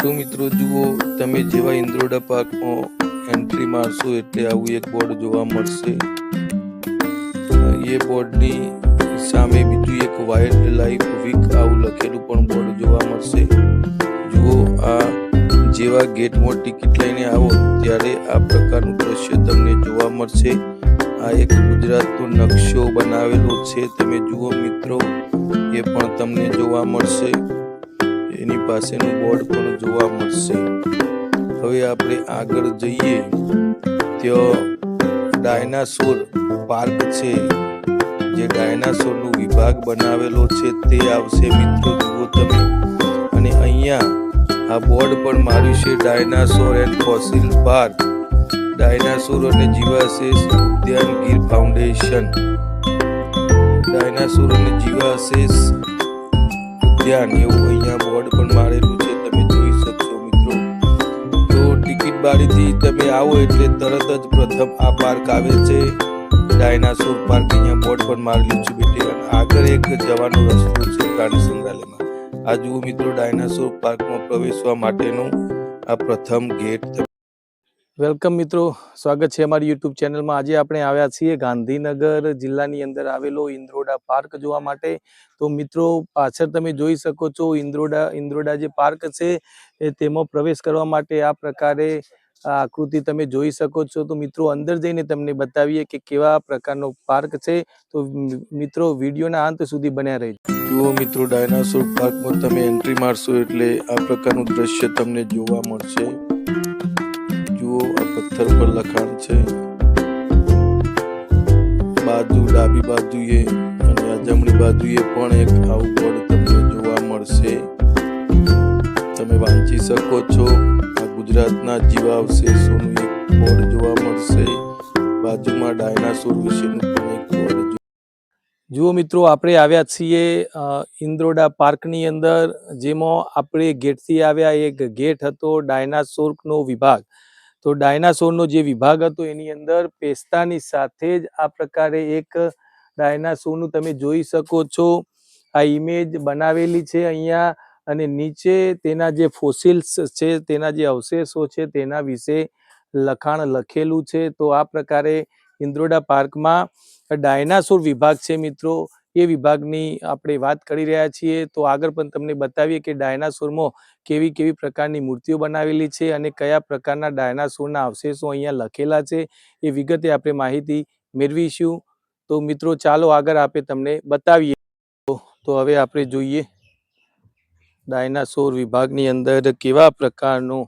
તો મિત્રો જુઓ, તમે જેવા ઇન્દ્રોડા પાર્કમાં એન્ટ્રી મારશો એટલે આવું એક બોર્ડ જોવા મળશે. એ બોર્ડની સામે બીજું એક વાઇલ્ડ લાઈફ વીક આવું લખેલું પણ બોર્ડ જોવા મળશે. જુઓ, આ જેવા ગેટમાં ટિકિટ લઈને આવો ત્યારે આ પ્રકારનું દ્રશ્ય તમને જોવા મળશે. આ એક ગુજરાતનો નકશો બનાવેલો છે, તમે જુઓ મિત્રો, એ પણ તમને જોવા મળશે. એની પાસેનું બોર્ડ પણ જોવા મળશે. હવે આપણે આગળ જઈએ. ત્યાં ડાયનાસોર પાર્ક છે, જે ડાયનાસોરનો વિભાગ બનાવેલો છે તે આવશે મિત્રો, જુઓ તમે. અને અહીંયા આ બોર્ડ પણ માર્યું છે, dinosaur and fossil park, dinosaur અને જીવાવશેષ ઉદ્યાન ગીર ફાઉન્ડેશન, ડાયનાસોર અને જીવાવશેષ ઉદ્યાન એવું અહીંયા બોર્ડ પણ મારેલું છે, તમે જોઈ શકશો મિત્રો. તો ટિકિટ બારીથી તમે આવો એટલે તરત જ પ્રથમ આ પાર્ક આવે છે, ડાયનાસોર પાર્ક. અહીંયા બોર્ડ પણ મારેલું છે બેટી. અને આગળ એક જવાનો રસ્તો છે પ્રાણી સંગ્રહાલયમાં. આ જુઓ મિત્રો, ડાયનાસોર પાર્કમાં પ્રવેશવા માટેનો આ પ્રથમ ગેટ. વેલકમ મિત્રો, સ્વાગત છે અમારી યુટ્યુબ ચેનલમાં. આજે આપણે આવ્યા છીએ ગાંધીનગર જિલ્લાની અંદર આવેલો ઇન્દ્રોડા પાર્ક જોવા માટે. તો મિત્રો, પાછળ તમે જોઈ શકો છો ઇન્દ્રોડા જે પાર્ક છે તેમાં પ્રવેશ કરવા માટે આ પ્રકારે આકૃતિ તમે જોઈ શકો છો. તો મિત્રો, અંદર જઈને તમને બતાવીએ કે કેવા પ્રકારનો પાર્ક છે. તો મિત્રો, વિડીયોના અંત સુધી બન્યા રહેજો. જુઓ મિત્રો, ડાયનાસોર પાર્કમાં તમે એન્ટ્રી મારશો એટલે આ પ્રકારનું દ્રશ્ય તમને જોવા મળશે. જુઓ, આ પથ્થર પર લખાણ છે, બાજુ ડાબી બાજુએ અને આ જમણી બાજુએ પણ એક આવું બોર્ડ તમને જોવા મળશે, તમે વાંચી શકો છો. આ ગુજરાતના જીવાવશેષોનું એક બોર્ડ જોવા મળશે, બાજુમાં ડાયનાસોર વિશેનું પણ એક બોર્ડ. જુઓ મિત્રો, આપણે આવ્યા છીએ ઇન્દ્રોડા પાર્કની અંદર, જેમાં આપણે ગેટથી આવ્યા. એક ગેટ હતો ડાયનાસોરનો વિભાગ. તો ડાયનાસોરનો જે વિભાગ હતો એની અંદર પેસ્તાની સાથે જ આ પ્રકારે એક ડાયનાસોરનું તમે જોઈ શકો છો. આ ઇમેજ બનાવેલી છે અહીંયા, અને નીચે તેના જે ફોસિલ્સ છે, તેના જે અવશેષો છે તેના વિશે લખાણ લખેલું છે. તો આ પ્રકારે ઇન્દ્રોડા પાર્કમાં ડાયનાસોર વિભાગ છે મિત્રો, એ વિભાગની આપણે વાત કરી રહ્યા છીએ. તો આગળ પણ તમને બતાવીએ કે ડાયનાસોરમાં કેવી કેવી પ્રકારની મૂર્તિઓ બનાવેલી છે અને કયા પ્રકારના ડાયનાસોરના અવશેષો અહીંયા લખેલા છે, એ વિગતે આપણે માહિતી મેળવીશું. તો મિત્રો, ચાલો આગળ આપણે તમને બતાવીએ. તો હવે આપણે જોઈએ ડાયનાસોર વિભાગની અંદર કેવા પ્રકારનો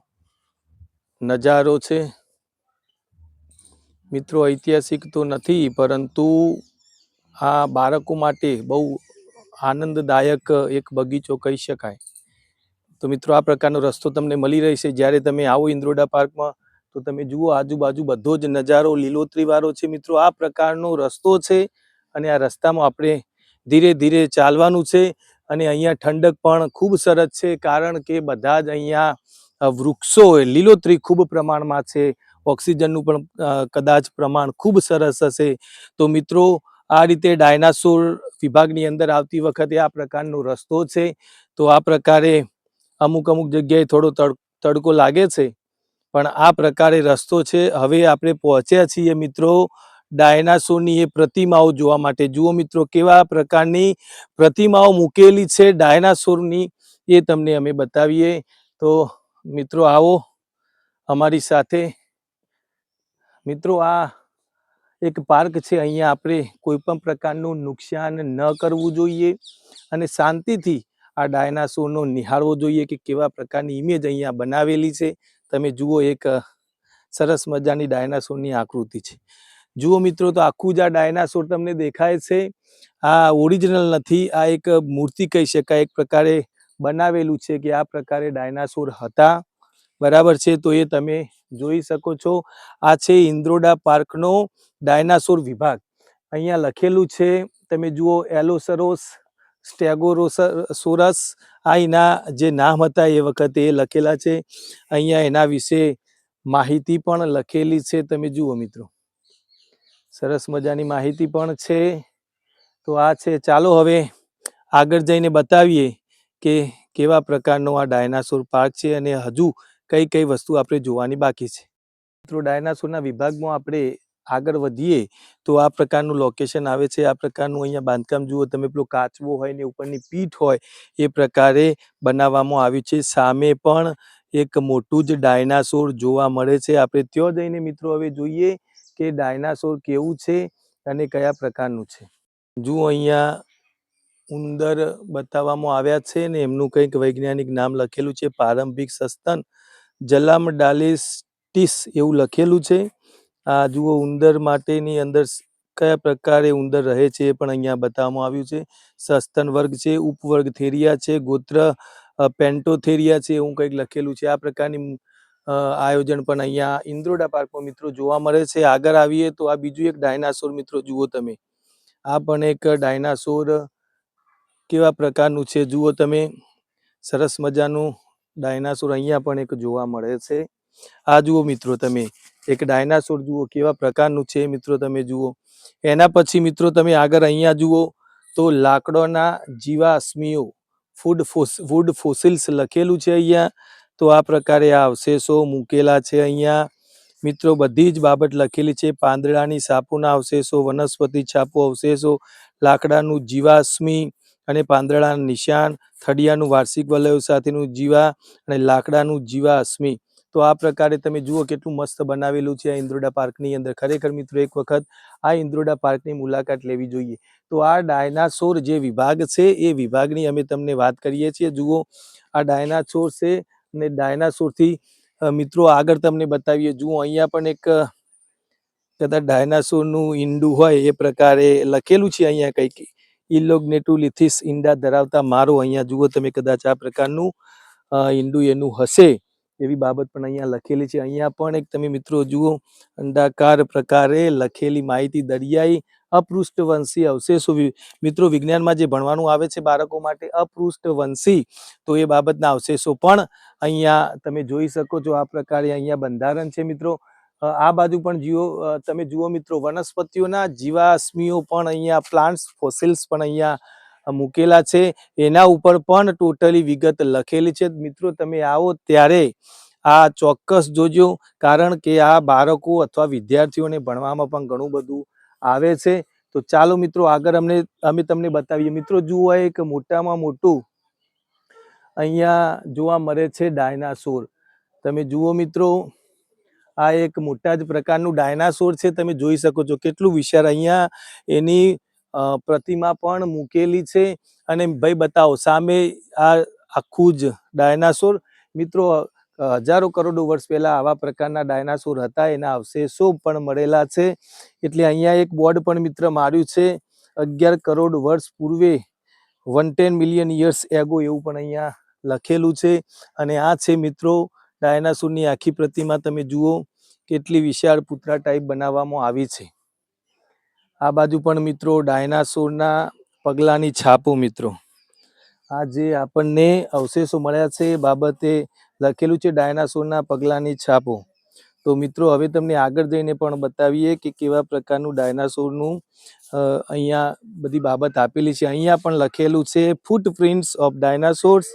નજારો છે. મિત્રો, ઐતિહાસિક તો નથી, પરંતુ આ બાળકો માટે બહુ આનંદદાયક એક બગીચો કહી શકાય. તો મિત્રો, આ પ્રકારનો રસ્તો તમને મળી રહેશે જ્યારે તમે આવો ઇન્દ્રોડા પાર્કમાં. તો તમે જુઓ, આજુબાજુ બધો જ નજારો લીલોતરી વાળો છે મિત્રો. આ પ્રકારનો રસ્તો છે અને આ રસ્તામાં આપણે ધીરે ધીરે ચાલવાનું છે. અને અહીંયા ઠંડક પણ ખૂબ સરસ છે, કારણ કે બધા જ અહીંયા વૃક્ષો લીલોતરી ખૂબ પ્રમાણમાં છે. ઓક્સિજનનું પણ કદાચ પ્રમાણ ખૂબ સરસ હશે. તો મિત્રો, આ રીતે ડાયનાસોર વિભાગની અંદર આવતી વખતે આ પ્રકારનો રસ્તો છે. તો આ પ્રકારે અમુક જગ્યાએ થોડો તડકો લાગે છે, પણ આ પ્રકારે રસ્તો છે. હવે આપણે પહોંચ્યા છીએ મિત્રો ડાયનાસોરની એ પ્રતિમાઓ જોવા માટે. જુઓ મિત્રો, કેવા પ્રકારની પ્રતિમાઓ મૂકેલી છે ડાયનાસોરની, એ તમને અમે બતાવીએ. તો મિત્રો, આવો અમારી સાથે. મિત્રો, આ એક પાર્ક છે. અહીંયા આપણે કોઈ પણ પ્રકારનું નુકસાન ન કરવું જોઈએ અને શાંતિથી આ ડાયનાસોરનો નિહાળવો જોઈએ કે કેવા પ્રકારની ઇમેજ અહીંયા બનાવેલી છે. તમે જુઓ, એક સરસ મજાની ડાયનાસોરની આકૃતિ છે. જુઓ મિત્રો, તો આખું જ આ ડાયનાસોર તમને દેખાય છે. આ ઓરિજિનલ નથી, આ એક મૂર્તિ કહી શકાય, એક પ્રકારે બનાવેલું છે કે આ પ્રકારે ડાયનાસોર હતા, બરાબર છે. તો એ તમે જોઈ શકો છો. આ છે ઇન્દ્રોડા પાર્કનો ડાયનાસોર વિભાગ. અહીંયા લખેલું છે, તમે જુઓ, એલોસરોસ સ્ટેગોસોરસ. આ એના જે નામ હતા એ વખતે એ લખેલા છે. અહીંયા એના વિશે માહિતી પણ લખેલી છે, તમે જુઓ મિત્રો, સરસ મજાની માહિતી પણ છે. તો આ છે. ચાલો હવે આગળ જઈને બતાવીએ કે કેવા પ્રકારનો આ ડાયનાસોર પાર્ક છે અને હજુ કઈ કઈ વસ્તુ આપણે જોવાની બાકી છે. મિત્રો ડાયનાસોરના વિભાગમાં આપણે આગળ વધીએ તો આ પ્રકારનું લોકેશન આવે છે. આ પ્રકારનું અહીંયા બાંધકામ જુઓ તમે, પેલો કાચબો હોય ને ઉપરની પીઠ હોય એ પ્રકારે બનાવવામાં આવ્યું છે. સામે પણ એક મોટું જ ડાયનાસોર જોવા મળે છે. આપણે ત્યાં જઈને મિત્રો હવે જોઈએ કે ડાયનાસોર કેવું છે અને કયા પ્રકારનું છે. જુઓ અહીંયા ઉંદર બતાવવામાં આવ્યા છે ને એમનું કંઈક વૈજ્ઞાનિક નામ લખેલું છે, પ્રારંભિક સસ્તન જલામડાલિસ્ટિસ એવું લખેલું છે. આ જુઓ ઉંદર માટેની અંદર કયા પ્રકારે ઉંદર રહે છે એ પણ અહીંયા બતાવવામાં આવ્યું છે. સસ્તન વર્ગ છે, ઉપવર્ગ થેરિયા છે, ગોત્ર પેન્ટોથેરિયા છે એવું કંઈક લખેલું છે. આ પ્રકારની આયોજન પણ અહીંયા ઇન્દ્રોડા પાર્કમાં મિત્રો જોવા મળે છે. આગળ આવીએ તો આ બીજું એક ડાયનાસોર મિત્રો જુઓ તમે, આ પણ એક ડાયનાસોર કેવા પ્રકારનું છે જુઓ તમે, સરસ મજાનું ડાયનાસોર અહીંયા પણ એક જોવા મળે છે. આ જુઓ મિત્રો તમે, એક ડાયનાસોર જુઓ કેવા પ્રકારનું છે મિત્રો તમે જુઓ. એના પછી મિત્રો તમે આગળ અહીંયા જુઓ તો લાકડોના જીવાશ્મીઓ ફૂડ ફોસિલ્સ લખેલું છે અહીંયા. તો આ પ્રકારે આ અવશેષો મૂકેલા છે અહીંયા મિત્રો. બધી જ બાબત લખેલી છે. પાંદડાની સાપોના અવશેષો, વનસ્પતિ છાપો અવશેષો, લાકડાનું જીવાશ્મી અને પાંદડાના નિશાન, થડિયાનું વાર્ષિક વલયો સાથેનું જીવા અને લાકડાનું જીવાશ્મી. તો આ પ્રકારે તમે જુઓ કેટલું મસ્ત બનાવેલું છે આ ઇન્દ્રોડા પાર્કની અંદર. ખરેખર મિત્રો એક વખત આ ઇન્દ્રોડા પાર્કની મુલાકાત લેવી જોઈએ. તો આ ડાયનાસોર જે વિભાગ છે એ વિભાગની અમે તમને વાત કરીએ છીએ. જુઓ આ ડાયનાસોર છે અને ડાયનાસોરથી મિત્રો આગળ તમને બતાવીએ. જુઓ અહીંયા પણ એક કદાચ ડાયનાસોરનું ઈંડું હોય એ પ્રકારે લખેલું છે અહીંયા કંઈક, ઇલોગ્નેટુલિથિસ ઈંડા ધરાવતા મારો. અહીંયા જુઓ તમે, કદાચ આ પ્રકારનું ઈંડું એનું હશે એવી બાબત પણ અહીંયા લખેલી છે. અહીંયા પણ એક તમે મિત્રો જુઓ અંડાકાર પ્રકારે લખેલી માહિતી, દરિયાઈ અપૃષ્ઠવંશી અવશેષો. મિત્રો વિજ્ઞાનમાં જે ભણવાનું આવે છે બાળકો માટે અપૃષ્ઠવંશી, તો એ બાબતના અવશેષો પણ અહીંયા તમે જોઈ શકો છો. આ પ્રકારે અહીંયા બંધારણ છે મિત્રો. આ બાજુ પણ તમે જુઓ મિત્રો, વનસ્પતિઓના જીવાશ્મીઓ પણ અહીંયા, પ્લાન્ટ્સ ફોસિલ્સ પણ અહીંયા મૂકેલા છે. એના ઉપર પણ ટોટલી વિગત લખેલી છે. મિત્રો તમે આવો ત્યારે આ ચોક્કસ જોજો, કારણ કે આ બાળકો અથવા વિદ્યાર્થીઓને ભણવામાં પણ ઘણું બધું આવે છે. તો ચાલો મિત્રો આગળ અમે તમને બતાવીએ. મિત્રો જુઓ એક મોટામાં મોટું અહીંયા જોવા મળે છે ડાયનાસોર. તમે જુઓ મિત્રો, આ એક મોટા જ પ્રકારનું ડાયનાસોર છે. તમે જોઈ શકો છો કેટલું વિશાળ અહીંયા એની પ્રતિમા પણ મૂકેલી છે. અને ભાઈ બતાવો સામે આ આખું જ ડાયનાસોર. મિત્રો હજારો કરોડો વર્ષ પહેલા આવા પ્રકારના ડાયનાસોર હતા, એના અવશેષો પણ મળેલા છે. એટલે અહીંયા એક બોર્ડ પણ મિત્ર માર્યું છે, 11 કરોડ વર્ષ પૂર્વે, 110 મિલિયન યર્સ એગો એવું પણ અહીંયા લખેલું છે. અને આ છે મિત્રો ડાયનાસોરની આખી પ્રતિમા. તમે જુઓ કેટલી વિશાળ પુતળા ટાઈપ બનાવવામાં આવી છે. આ બાજુ પણ મિત્રો ડાયનાસોરના પગલાની છાપો. મિત્રો આ જે આપણને અવશેષો મળ્યા છે એ બાબતે લખેલું છે ડાયનાસોરના પગલાની છાપો. તો મિત્રો હવે તમને આગળ જઈને પણ બતાવીએ કે કેવા પ્રકારનું ડાયનાસોરનું અહીંયા બધી બાબત આપેલી છે. અહીંયા પણ લખેલું છે footprints of dinosaurs.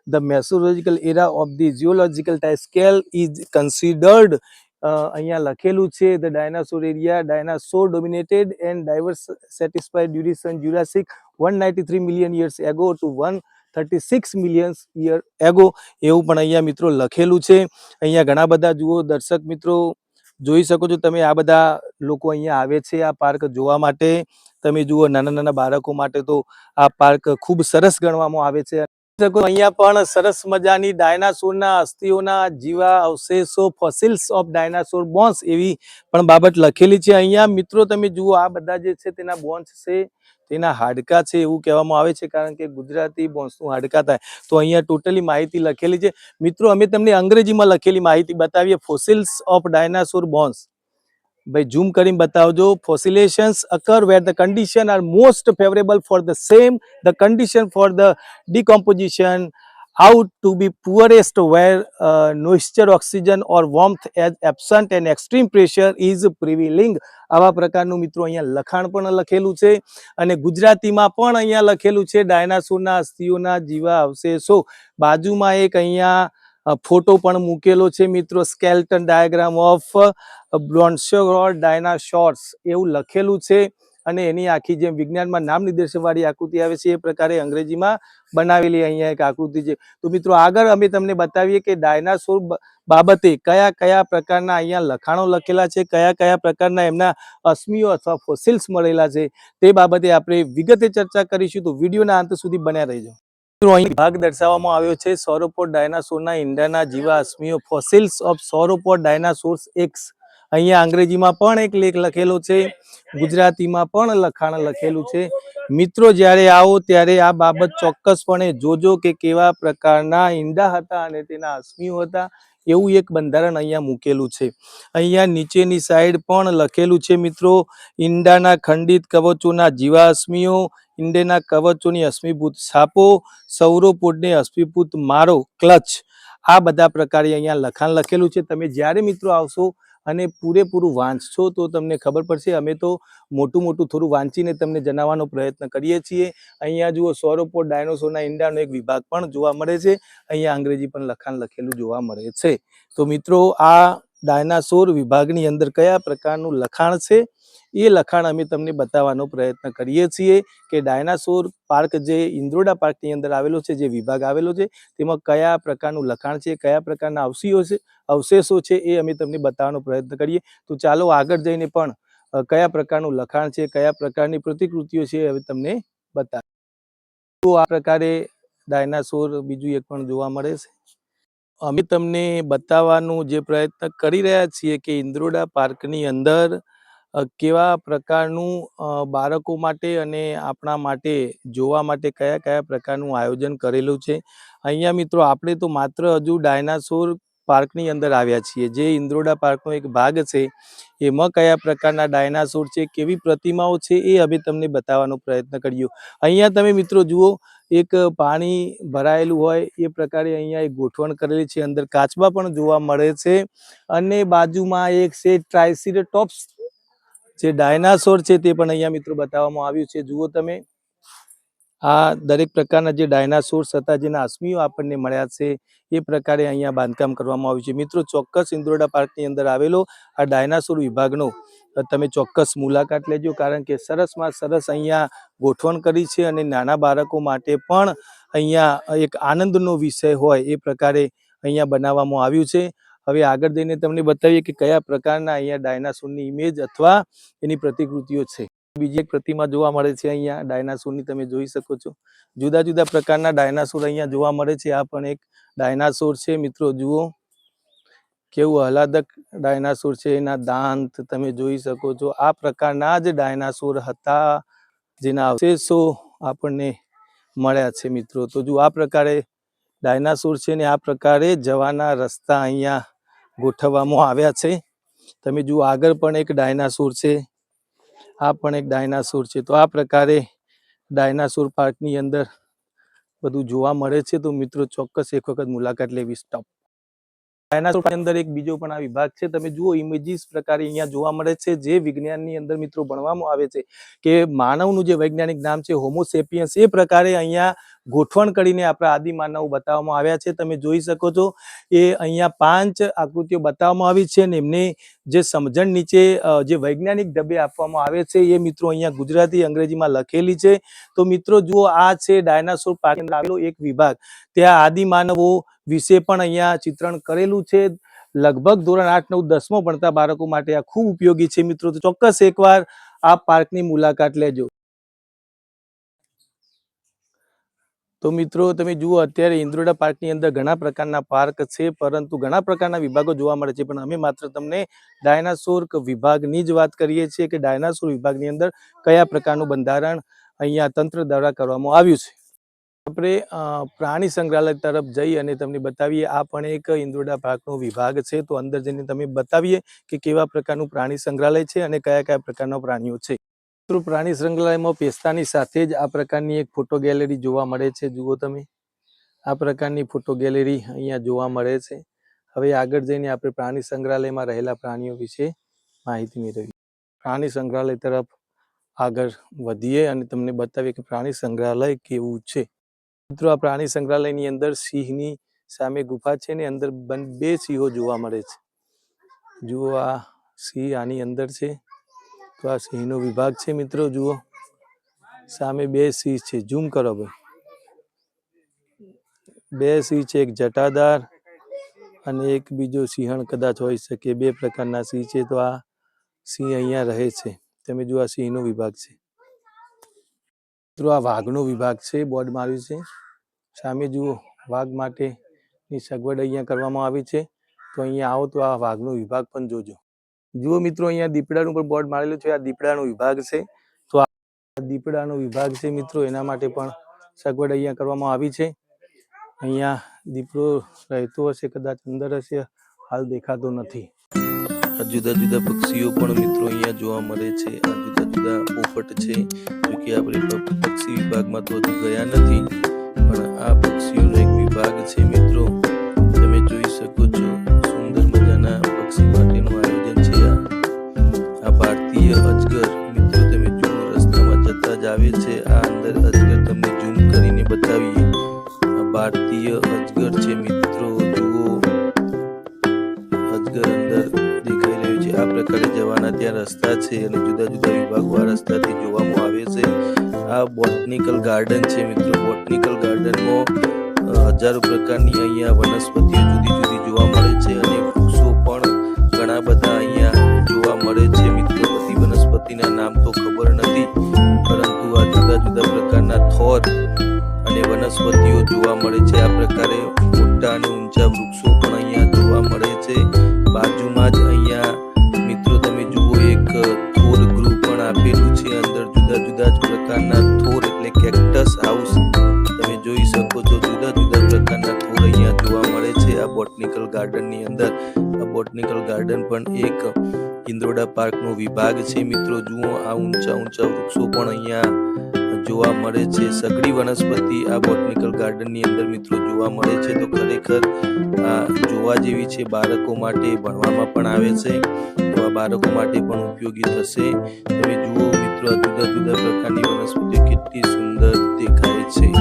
The Mesozoical era of the geological time scale is considered. અહીંયા લખેલું છે the dinosaur area, dinosaur dominated and diverse satisfied duration Jurassic 193 million years ago to 136 million year ago એવું પણ અહીંયા મિત્રો લખેલું છે. અહીંયા ઘણા બધા જુઓ દર્શક મિત્રો જોઈ શકો છો તમે, આ બધા લોકો અહીંયા આવે છે આ પાર્ક જોવા માટે. તમે જુઓ નાના નાના બાળકો માટે તો આ પાર્ક ખૂબ સરસ ગણવામાં આવે છે. અહીંયા પણ સરસ મજાની ડાયનાસોરના અસ્થિઓના જીવા અવશેષો, ફોસિલ્સ ઓફ ડાયનાસોર બોન્સ એવી પણ બાબત લખેલી છે. અહીંયા મિત્રો તમે જુઓ આ બધા જે છે તેના બોન્સ છે, તેના હાડકા છે એવું કહેવામાં આવે છે, કારણ કે ગુજરાતી બોન્સનું હાડકા થાય. તો અહીંયા ટોટલી માહિતી લખેલી છે. મિત્રો અમે તમને અંગ્રેજીમાં લખેલી માહિતી બતાવીએ. Fossils of dinosaur bones. ભાઈ ઝૂમ કરીને બતાવજો. ફોસિલેશન્સ occur where the condition are most favorable for the same, the condition for the decomposition out to be poorest where moisture, oxygen or warmth is absent and extreme pressure is prevailing. આવા પ્રકારનું મિત્રો અહીંયા લખાણ પણ લખેલું છે અને ગુજરાતીમાં પણ અહીંયા લખેલું છે ડાયનાસોરના અસ્થિઓના જીવા અવશેષો. બાજુમાં એક અહીંયા ફોટો પણ મૂકેલો છે મિત્રો, સ્કેલ્ટન ડાયાગ્રામ ઓફ બ્રોન્શિયોરોડ ડાયનાસોર્સ એવું લખેલું છે અને એની આખી જેમ વિજ્ઞાનમાં નામ નિર્દેશનવાળી આકૃતિ આવે છે એ પ્રકારે અંગ્રેજીમાં બનાવેલી અહીંયા એક આકૃતિ છે. તો મિત્રો આગળ અમે તમને બતાવીએ કે ડાયનાસોર બાબતે કયા કયા પ્રકારના અહીંયા લખાણો લખેલા છે, કયા કયા પ્રકારના એમના અશ્મિઓ અથવા ફોસિલ્સ મળેલા છે તે બાબતે આપણે વિગતે ચર્ચા કરીશું. તો વિડીયોના અંત સુધી બન્યા રહેજો. અહીં ભાગ દર્શાવવામાં આવ્યો છે sauropod ડાયનાસોરના ઈંડાના Jiva અશ્મિઓ, fossils of sauropod dinosaurs x. અહીંયા અંગ્રેજીમાં પણ એક લેખ લખેલો છે, ગુજરાતીમાં પણ લખાણ લખેલું છે. મિત્રો જ્યારે આવો ત્યારે આ બાબત ચોક્કસપણે જોજો કે કેવા પ્રકારના ઈંડા હતા અને તેના અશ્મિઓ હતા, એવું એક બંધારણ અહીંયા મૂકેલું છે. અહીંયા નીચેની સાઈડ પણ લખેલું છે મિત્રો, ઈંડાના ખંડિત કવચોના જીવા અશ્મિઓ, ઈંડેના કવચોની અશ્મિભૂત છાપો, સૌરોપોડને અશ્મિભૂત મારો, ક્લચ, આ બધા પ્રકારે અહીંયા લખાણ લખેલું છે. તમે જ્યારે મિત્રો આવશો અને પૂરેપૂરું વાંચશો તો તમને ખબર પડશે. અમે તો મોટું થોડું વાંચીને તમને જણાવવાનો પ્રયત્ન કરીએ છીએ. અહીંયા જુઓ સોરોપોડ ડાયનાસોરના ઈંડાનો એક વિભાગ પણ જોવા મળે છે. અહીંયા અંગ્રેજી પણ લખાણ લખેલું જોવા મળે છે. તો મિત્રો આ ડાયનાસોર વિભાગની અંદર કયા પ્રકારનું લખાણ છે એ લખાણ અમે તમને બતાવવાનો પ્રયત્ન કરીએ છીએ કે ડાયનાસોર પાર્ક જે ઇન્દ્રોડા પાર્કની અંદર આવેલો છે, જે વિભાગ આવેલો છે, તેમાં કયા પ્રકારનું લખાણ છે, કયા પ્રકારના અવશેષો છે એ અમે તમને બતાવવાનો પ્રયત્ન કરીએ. તો ચાલો આગળ જઈને પણ કયા પ્રકારનું લખાણ છે, કયા પ્રકારની પ્રતિકૃતિઓ છે હવે તમને બતાવીએ. તો આ પ્રકારે ડાયનાસોર બીજું એક પણ જોવા મળે છે. અમે તમને બતાવવાનું જે પ્રયત્ન કરી રહ્યા છીએ કે ઇન્દ્રોડા પાર્કની અંદર કેવા પ્રકારનું બાળકો માટે અને આપણા માટે જોવા માટે કયા કયા પ્રકારનું આયોજન કરેલું છે. અહીંયા મિત્રો આપણે તો માત્ર હજુ ડાયનાસોર પાર્કની અંદર આવ્યા છીએ, જે ઇન્દ્રોડા પાર્કનો એક ભાગ છે. એમાં કયા પ્રકારના ડાયનાસોર છે, કેવી પ્રતિમાઓ છે એ અમે તમને બતાવવાનો પ્રયત્ન કર્યો. અહીંયા તમે મિત્રો જુઓ, એક પાણી ભરાયેલું હોય એ પ્રકારે અહીંયા એક ગોઠવણ કરેલી છે. અંદર કાચબા પણ જોવા મળે છે અને બાજુમાં એક છે ટ્રાયસીરેટોપ્સ જે ડાયનાસોર છે તે પણ અહીંયા મિત્રો બતાવવામાં આવ્યું છે. જુઓ તમે, આ દરેક પ્રકારના જે ડાયનાસોર્સ હતા જેના અશ્મિઓ આપણને મળ્યા છે એ પ્રકારે અહીંયા બાંધકામ કરવામાં આવ્યું છે. મિત્રો ચોક્કસ ઇન્દ્રોડા પાર્કની અંદર આવેલો આ ડાયનાસોર વિભાગનો તમે ચોક્કસ મુલાકાત લેજો, કારણ કે સરસમાં સરસ અહીંયા ગોઠવણ કરી છે અને નાના બાળકો માટે પણ અહીંયા એક આનંદનો વિષય હોય એ પ્રકારે અહીંયા બનાવવામાં આવ્યું છે. હવે આગળ જઈને તમને બતાવીએ કે કયા પ્રકારના અહીંયા ડાયનાસોરની ઇમેજ અથવા એની પ્રતિકૃતિઓ છે. બીજી એક પ્રતિમા જોવા મળે છે અહીંયા ડાયનાસોરની, તમે જોઈ શકો છો. જુદા જુદા પ્રકારના ડાયનાસોર અહીંયા જોવા મળે છે. આ પણ એક ડાયનાસોર છે મિત્રો, જુઓ કેવું આહલાદક ડાયનાસોર છે, એના દાંત તમે જોઈ શકો છો. આ પ્રકારના જ ડાયનાસોર હતા જેના અવશેષો આપણને મળ્યા છે મિત્રો. તો જો આ પ્રકારે ડાયનાસોર છે ને આ પ્રકારે જવાના રસ્તા અહીંયા ગોઠવવામાં આવ્યા છે. તમે જુઓ આગળ પણ એક ડાયનાસોર છે, આ પણ એક ડાયનાસોર છે. તો આ પ્રકારે ડાયનાસોર પાર્કની અંદર બધું જોવા મળે છે. તો મિત્રો ચોક્કસ એક વખત મુલાકાત લેવી. સ્ટોપ. ડાયનાસોર ની અંદર એક બીજો પણ આ વિભાગ છે. તમે જુઓ ઇમેજીસ પ્રકારે અહીંયા જોવા મળે છે, જે વિજ્ઞાનની અંદર મિત્રો ભણવામાં આવે છે કે માનવનું જે વૈજ્ઞાનિક નામ છે હોમોસેપિયન્સ, એ પ્રકારે અહીંયા ગોઠવણ કરીને આપણા આદિ માનવ બતાવવામાં આવ્યા છે. તમે જોઈ શકો છો એ અહીંયા 5 આકૃતિઓ બતાવવામાં આવી છે અને એમને જે સમજણ નીચે જે વૈજ્ઞાનિક ઢબે આપવામાં આવે છે એ મિત્રો અહીંયા ગુજરાતી અંગ્રેજીમાં લખેલી છે. તો મિત્રો જુઓ, આ છે ડાયનાસોર પાર્ક અંદર આવેલો એક વિભાગ. ત્યાં આદિ માનવો વિશે પણ અહીંયા ચિત્રણ કરેલું છે. લગભગ ધોરણ 8, 9, 10 ભણતા બાળકો માટે આ ખૂબ ઉપયોગી છે મિત્રો. તો ચોક્કસ એકવાર આ પાર્કની મુલાકાત લેજો. તો મિત્રો તમે જુઓ, અત્યારે ઇન્દ્રોડા પાર્કની અંદર ઘણા પ્રકારના પાર્ક છે, પરંતુ ઘણા પ્રકારના વિભાગો જોવા મળે છે, પણ અમે માત્ર તમને ડાયનાસોર વિભાગની જ વાત કરીએ છીએ કે ડાયનાસોર વિભાગની અંદર કયા પ્રકારનું બંધારણ અહીંયા તંત્ર દ્વારા કરવામાં આવ્યું છે. આપણે પ્રાણી સંગ્રહાલય તરફ જઈ અને તમને બતાવીએ. આ પણ એક ઇન્દ્રોડા પાર્કનો વિભાગ છે. તો અંદર જઈને તમે બતાવીએ કે કેવા પ્રકારનું પ્રાણી સંગ્રહાલય છે અને કયા કયા પ્રકારના પ્રાણીઓ છે. પ્રાણી સંગ્રહાલયમાં પેસ્તાની સાથે જ આ પ્રકારની એક ફોટો ગેલેરી જોવા મળે છે. જુઓ તમે, આ પ્રકારની ફોટો ગેલેરી અહીંયા જોવા મળે છે. હવે આગળ જઈને આપણે પ્રાણી સંગ્રહાલયમાં રહેલા પ્રાણીઓ વિશે માહિતી મેળવીએ. પ્રાણી સંગ્રહાલય તરફ આગળ વધીએ અને તમને બતાવીએ કે પ્રાણી સંગ્રહાલય કેવું છે. મિત્રો, આ પ્રાણી સંગ્રહાલયની અંદર સિંહની સામે ગુફા છે ને અંદર બે સિંહો જોવા મળે છે. જુઓ, આ સિંહ આની અંદર છે. તો આ સિંહનો વિભાગ છે મિત્રો. જુઓ, સામે બે સિંહ છે. ઝૂમ કરો ભાઈ. બે સિંહ છે, એક જટાદાર અને એક બીજો સિંહણ કદાચ હોઈ શકે. બે પ્રકારના સિંહ છે. તો આ સિંહ અહીંયા રહે છે. તમે જુઓ, આ સિંહનો વિભાગ છે. મિત્રો, આ વાઘનો વિભાગ છે. બોર્ડ માર્યું છે સામે. જુઓ, વાઘ માટેની સગવડ અહીંયા કરવામાં આવી છે. તો અહીંયા આવો તો આ વાઘનો વિભાગ પણ જોજો. જુઓ મિત્રો, અહીંયા દીપડાનું પણ બોર્ડ મારેલું છે. આ દીપડાનો વિભાગ છે. તો આ દીપડાનો વિભાગ છે મિત્રો. એના માટે પણ સગવડ અહીંયા કરવામાં આવી છે. અહીંયા દીપડો રહેતો હશે, કદાચ અંદર હશે, હાલ દેખાતો નથી. આ જુદા જુદા પક્ષીઓ પણ મિત્રો અહીંયા જોવા મળે છે. આ જુદા જુદા પોપટ છે. જો કે આપણે પક્ષી વિભાગમાં તો હજુ ગયા નથી, પણ આ પક્ષીઓનો એક વિભાગ છે મિત્રો. તમે જોઈ શકો છો, સુંદર મજાના પક્ષી માટેનું આયોજન છે. આ ભારતીય અજગર મિત્રો, તમે જુઓ, રસ્તામાં જતા જ આવે છે. આ અંદર અજગર તમને ઝૂમ કરીને બતાવીએ. આ ભારતીય અજગર છે મિત્રો. જુઓ, અજગર અંદર દેખાઈ રહ્યું છે. આ પ્રકારે જવાના ત્યાં રસ્તા છે અને જુદા જુદા વિભાગો આ રસ્તાથી જોવામાં આવે છે. આ બોટનિકલ ગાર્ડન છે મિત્રો. બોટનિકલ ગાર્ડનમાં હજારો પ્રકારની અહીંયા વનસ્પતિઓ જુદી જુદી જોવા મળે છે અને વૃક્ષો પણ ઘણા બધા અહીંયા જોવા મળે છે મિત્રો. બધી વનસ્પતિના નામ તો ખબર નથી, પરંતુ આ જુદા જુદા પ્રકારના થોર અને વનસ્પતિઓ જોવા મળે છે. આ પ્રકારે મોટા અને ઊંચા વૃક્ષો પણ અહીંયા જોવા મળે છે. બાજુમાં જ અહીંયા મિત્રો તમે જુઓ, એક થોર ગૃહ પણ આપેલું છે. અંદર જુદા જુદા જ પ્રકારના થોર એટલે કેક્ટસ હાઉસ તમે જોઈ શકો છો. જુદા જુદા પ્રકારના થોર અહીંયા જોવા મળે છે આ બોટનિકલ ગાર્ડનની અંદર. આ બોટનિકલ ગાર્ડન પણ એક ઇન્દ્રોડા પાર્કનો વિભાગ છે મિત્રો. જુઓ, આ ઊંચા ઊંચા વૃક્ષો પણ અહીંયા જોવા મળે છે. સઘળી વનસ્પતિ આ બોટનિકલ ગાર્ડનની અંદર મિત્રો જોવા મળે છે. તો ખરેખર આ જોવા જેવી છે. બાળકો માટે ભણવામાં પણ આવે છે. તો આ બાળકો માટે પણ ઉપયોગી થશે. તમે જુઓ મિત્રો, આ જુદા જુદા પ્રકારની વનસ્પતિઓ કેટલી સુંદર દેખાય છે.